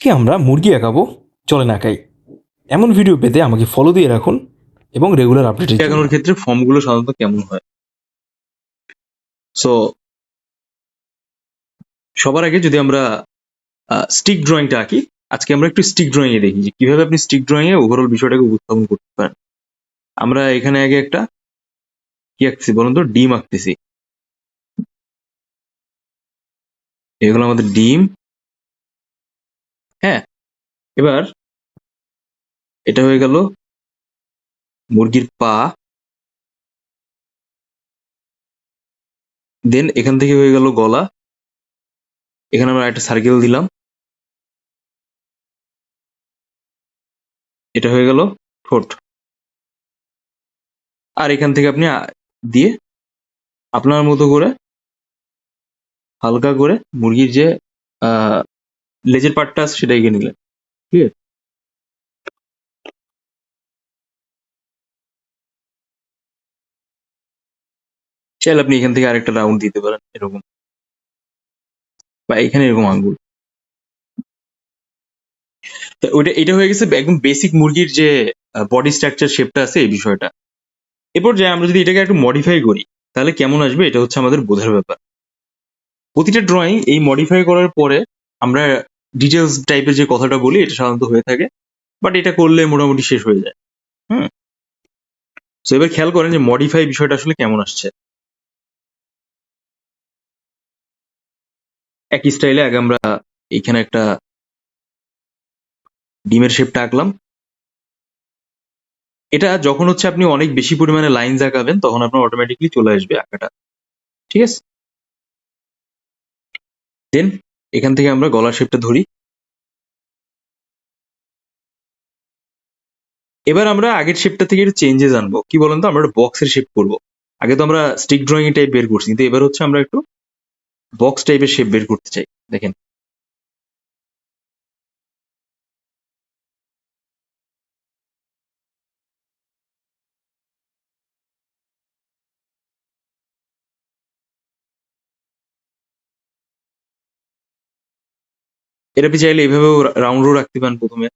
আজকে আমরা মুরগি আঁকাবো, চলেন আঁকাই। এমন ভিডিও পেতে আমাকে ফলো দিয়ে রাখুন এবং রেগুলার আপডেটের জন্য। আঁকানোর ক্ষেত্রে ফর্মগুলো সাধারণত কেমন হয়? সো সবার আগে যদি আমরা স্টিক ড্রয়িংটা আঁকি, আজকে আমরা একটু স্টিক ড্রয়িং এ দেখি যে কিভাবে আপনি স্টিক ড্রয়িং এ ওভারঅল বিষয়টাকে উপস্থাপন করতে পারেন। আমরা এখানে আগে একটা কি আঁকতেছি বলুন তো, ডিম আঁকতেছি। এগুলো আমাদের ডিম। হ্যাঁ, এবার এটা হয়ে গেল মুরগির পা। দেন এখান থেকে হয়ে গেল গলা। এখানে আমরা একটা সার্কেল দিলাম। এটা হয়ে গেল ঠোঁট। আর এখান থেকে আপনি দিয়ে আপনার মতো করে হালকা করে মুরগির যে আহ লেজের পার্টটা আছে সেটা এঁকে নিলেন। ঠিক আছে, চাইলে আপনি এখান থেকে আরেকটা রাউন্ড দিতে পারেন এরকম, বা এখানে এরকম আঙ্গুল। তা ওইটা এটা হয়ে গেছে একদম বেসিক মুরগির যে বডি স্ট্রাকচার শেপটা আছে এই বিষয়টা। এরপর যে আমরা যদি এটাকে একটু মডিফাই করি তাহলে কেমন আসবে, এটা হচ্ছে আমাদের বোঝার ব্যাপার। প্রতিটা ড্রয়িং এই মডিফাই করার পরে আমরা ডিটেলস টাইপের যে কথাটা বলি এটা সাধারণত হয়ে থাকে, বাট এটা করলে মোটামুটি শেষ হয়ে যায়। হুম, তো এবার খেয়াল করেন যে মডিফাই বিষয়টা আসলে কেমন আসছে। একই স্টাইলে আগে আমরা এখানে একটা ডিমের শেপটা আঁকলাম। এটা যখন হচ্ছে আপনি অনেক বেশি পরিমাণে লাইন আঁকাবেন তখন আপনার অটোমেটিকলি চলে আসবে আঁকাটা। ঠিক আছে, দেন এখান থেকে আমরা গলার শেপটা ধরি। এবার আমরা আগের শেপটা থেকে একটু চেঞ্জেস আনবো। কি বলেন তো, আমরা একটা বক্সের শেপ করবো। আগে তো আমরা স্টিক ড্রয়িং টাইপ বের করছি, কিন্তু এবার হচ্ছে আমরা একটু বক্স টাইপের শেপ বের করতে চাই। দেখেন, এটা আপনি চাইলে এইভাবেও রাউন্ডও রাখতে পারেন প্রথমে।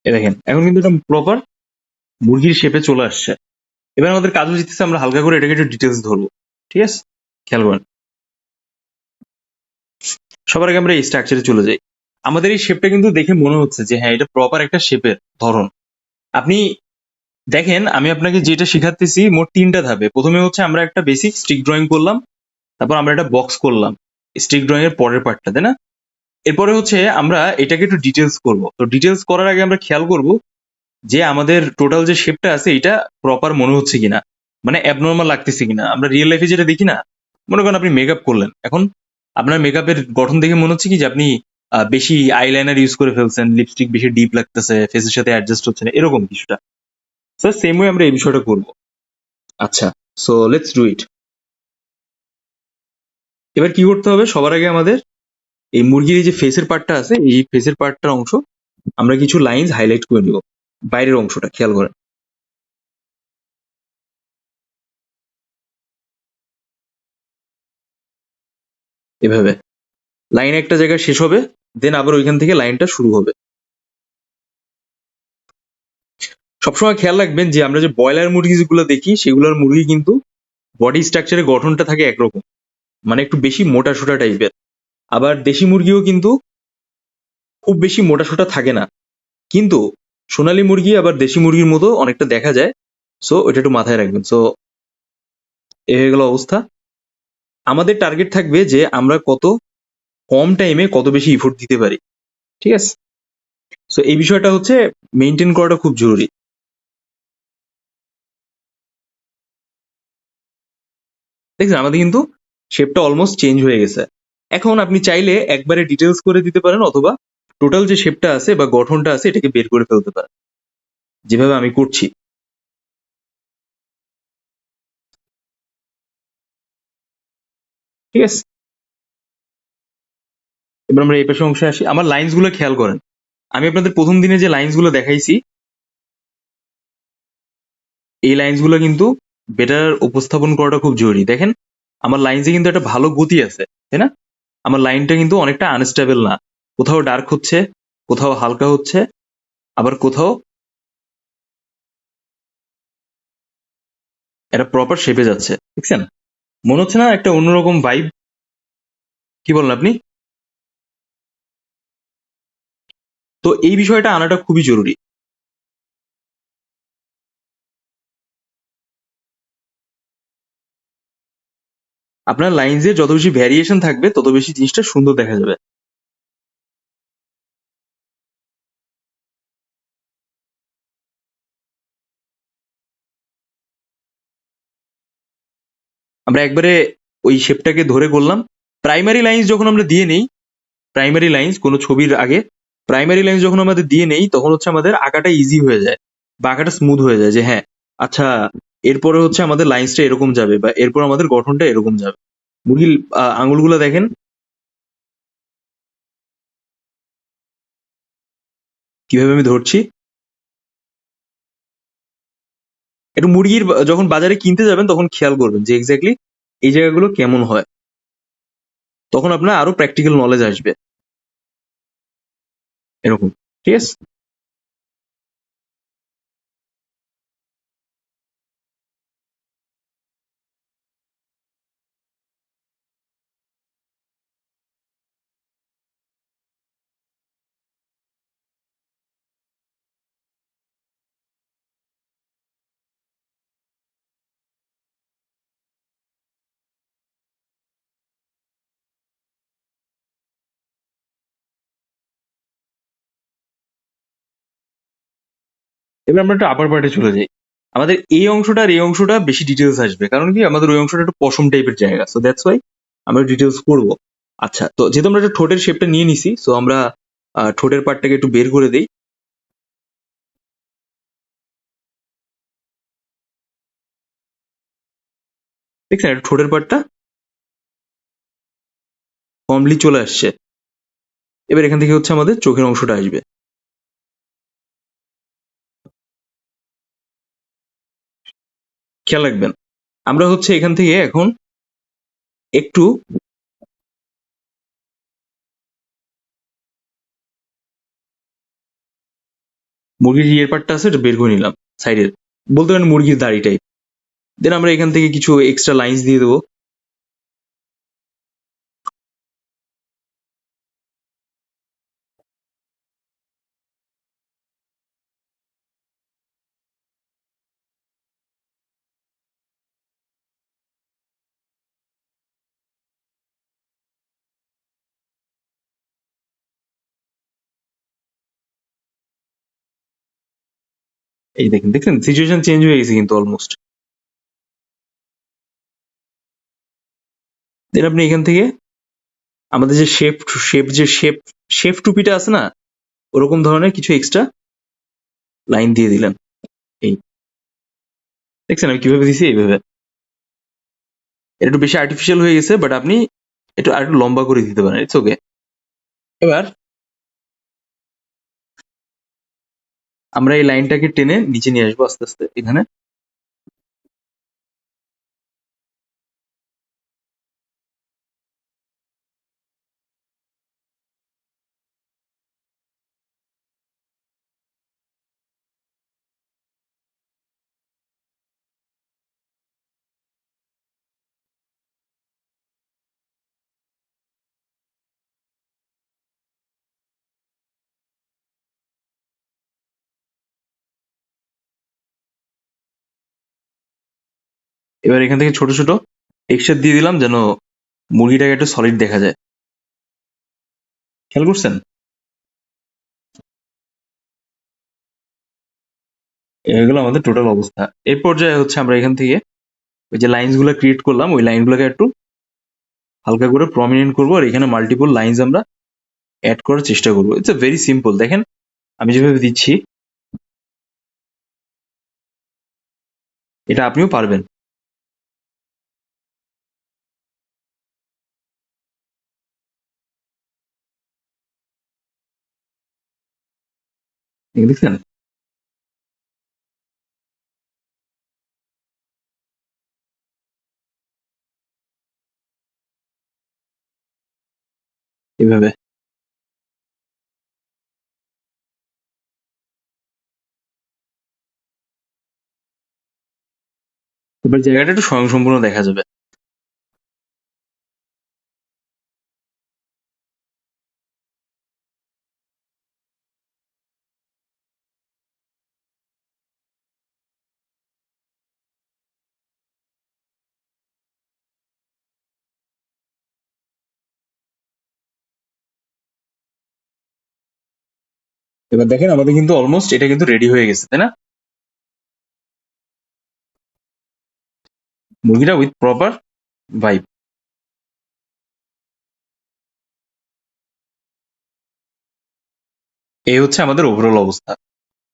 এ দেখেন, এখন কিন্তু এটা প্রপার মুরগির শেপে চলে আসছে। এবার আমাদের কাজ হচ্ছে আমরা হালকা করে এটাকে একটু ডিটেলস ধরবো। ঠিক আছে, খেয়াল করেন। সবার আগে আমরা এই স্ট্রাকচারে চলে যাই। আমাদের এই শেপটা কিন্তু দেখে মনে হচ্ছে যে হ্যাঁ এটা প্রপার একটা শেপের ধরন। আপনি দেখেন, আমি আপনাকে যেটা শিখাতেছি মোট 3টা ধাপে। প্রথমে হচ্ছে আমরা একটা বেসিক স্টিক ড্রয়িং করলাম, তারপর আমরা একটা বক্স করলাম স্টিক ড্রয়িং এর পরের পার্টটা, তাই না? এরপরে হচ্ছে আমরা এটাকে একটু ডিটেলস করব। তো ডিটেলস করার আগে আমরা খেয়াল করব যে আমাদের টোটাল যে শেপটা আছে এটা প্রপার মনে হচ্ছে কিনা, মানে অ্যাবনর্মাল লাগতেছে কিনা। আমরা রিয়েল লাইফে যেটা দেখি না, মনে করেন আপনি মেকআপ করলেন, এখন আপনার মেকআপের গঠন দেখে মনে হচ্ছে কি যে আপনি বেশি আইলাইনার ইউজ করে ফেলছেন, লিপস্টিক বেশি ডিপ লাগতেছে, ফেসের সাথে অ্যাডজাস্ট হচ্ছে না, এরকম কিছুটা। স্যার সেম ওয়ে আমরা এই বিষয়টা করবো। আচ্ছা, সো লেটস ডু ইট। এবার কি করতে হবে, সবার আগে আমাদের এই মুরগির এই যে ফেসের পার্টটা আছে এই ফেসের পার্টটার অংশ আমরা কিছু লাইনস হাইলাইট করে নিব, বাইরের অংশটা খেয়াল করেন। এভাবে লাইন একটা জায়গায় শেষ হবে, দেন আবার ওইখান থেকে লাইনটা শুরু হবে। সবসময় খেয়াল রাখবেন যে আমরা যে ব্রয়লার মুরগি যেগুলো দেখি সেগুলোর মুরগি কিন্তু বডি স্ট্রাকচারের গঠনটা থাকে একরকম, মানে একটু বেশি মোটা সোটা টাইপের। আবার দেশি মুরগিও কিন্তু খুব বেশি মোটা সোটা থাকে না, কিন্তু সোনালী মুরগি আবার দেশি মুরগির মতো অনেকটা দেখা যায়। সো ওইটা একটু মাথায় রাখবেন। সো এ হয়ে গেল অবস্থা। আমাদের টার্গেট থাকবে যে আমরা কত কম টাইমে কত বেশি ইফোর্ট দিতে পারি। ঠিক আছে, সো এই বিষয়টা হচ্ছে মেনটেন করাটা খুব জরুরি। দেখছেন আমাদের কিন্তু শেপটা অলমোস্ট চেঞ্জ হয়ে গেছে। এখন আপনি চাইলে একবারে ডিটেলস করে দিতে পারেন, অথবা টোটাল যে শেপটা আছে বা গঠনটা আছে এটাকে বের করে ফেলতে পারেন, যেভাবে আমি করছি। ঠিক আছে, এবার আমরা এই পাশে অংশে আসি। আমার লাইন্স গুলো খেয়াল করেন, আমি আপনাদের প্রথম দিনে যে লাইন্স গুলো দেখাইছি, এই লাইন্স গুলো কিন্তু বেটার উপস্থাপন করাটা খুব জরুরি। দেখেন আমার লাইন্সে কিন্তু একটা ভালো গতি আছে, তাই না? আমার লাইনটা কিন্তু অনেকটা আনস্টেবল না, কোথাও ডার্ক হচ্ছে, কোথাও হালকা হচ্ছে, আবার কোথাও এটা প্রপার শেপে যাচ্ছে। দেখছেন, মনে হচ্ছে না একটা অন্যরকম ভাইব? কি বলেন আপনি? তো এই বিষয়টা আনাটা খুবই জরুরি। আপনার লাইন্সে যত বেশি ভ্যারিয়েশন থাকবে তত বেশি জিনিসটা সুন্দর দেখা যাবে। আমরা একবারে ওই শেপটাকে ধরে করলাম। প্রাইমারি লাইন্স যখন আমরা দিয়ে নেই, প্রাইমারি লাইন্স কোনো ছবির আগে প্রাইমারি লাইন্স যখন আমাদের দিয়ে নেই, তখন হচ্ছে আমাদের আঁকাটা ইজি হয়ে যায় বা আঁকাটা স্মুথ হয়ে যায়, যে হ্যাঁ আচ্ছা এরপরে হচ্ছে আমাদের লাইন্সটা এরকম যাবে বা এরপর আমাদের গঠনটা এরকম যাবে। মুরগির আঙুলগুলো দেখেন কিভাবে আমি ধরছি। একটু মুরগির যখন বাজারে কিনতে যাবেন তখন খেয়াল করবেন যে এক্স্যাক্টলি এই জায়গাগুলো কেমন হয়, তখন আপনার আরো প্র্যাকটিক্যাল নলেজ আসবে এরকম। ঠিক আছে, এবার আমরা একটু আপার পার্টে চলে যাই। আমাদের এই অংশটা আর এই অংশটা বেশি ডিটেলস আসবে, কারণ কি আমাদের ওই অংশটা একটু পশম টাইপের জায়গা, সো দ্যাটস ওয়াই আমরা ডিটেলস করব। আচ্ছা, তো যেহেতু আমরা একটা ঠোঁটের শেপটা নিয়ে নিছি, সো আমরা ঠোঁটের পার্টটাকে একটু বের করে দেই। দেখছেন একটা ঠোঁটের পার্টটা কমলি চলে আসছে। এবার এখান থেকে হচ্ছে আমাদের চোখের অংশটা আসবে। খেয়াল রাখবেন, আমরা হচ্ছে এখান থেকে এখন একটু মুরগির ইয়ের পার্টটা আছে এটা বের করে নিলাম সাইডের, বলতে পারেন মুরগির দাড়ি টাইপ। দেন আমরা এখান থেকে কিছু এক্সট্রা লাইন্স দিয়ে দেবো। এই দেখেন, দেখছেন সিচুয়েশন চেঞ্জ হয়ে গেছে কিন্তু অলমোস্ট। দেন আপনি এখান থেকে আমাদের যে শেপ টুপিটা আছে না, ওরকম ধরনের কিছু এক্সট্রা লাইন দিয়ে দিলেন। এই দেখছেন আমি কিভাবে দিছি, এইভাবে। এটা একটু বেশি আর্টিফিশিয়াল হয়ে গেছে, বাট আপনি একটু আর একটু লম্বা করে দিতে পারেন, ইটস ওকে। এবার আমরা এই লাইনটাকে টেনে নিচে নিয়ে আসবো আস্তে আস্তে এখানে। এবার এখান থেকে ছোট ছোট টেক্সচার দিয়ে দিলাম যেন মুরগিটাকে একটু সলিড দেখা যায়। খেয়াল করছেন? এই হয়ে গেল আমাদের টোটাল অবস্থা। এই পর্যায়ে হচ্ছে আমরা এখান থেকে ওই যে লাইন্স গুলো ক্রিয়েট করলাম, ওই লাইনগুলোকে একটু হালকা করে প্রমিনেন্ট করবো, আর এখানে মাল্টিপল লাইন্স আমরা অ্যাড করার চেষ্টা করবো। It's a very simple. দেখেন আমি যেভাবে দিচ্ছি, এটা আপনিও পারবেন। এই দেখছেন? এভাবে। এবার জায়গাটা একটু স্বয়ংসম্পূর্ণ দেখা যাবে। এবার দেখেন আমাদের কিন্তু অলমোস্ট এটা কিন্তু রেডি হয়ে গেছে, তাই না? মুরগিটা উইথ প্রপার ভাইব। এই হচ্ছে আমাদের ওভারঅল অবস্থা।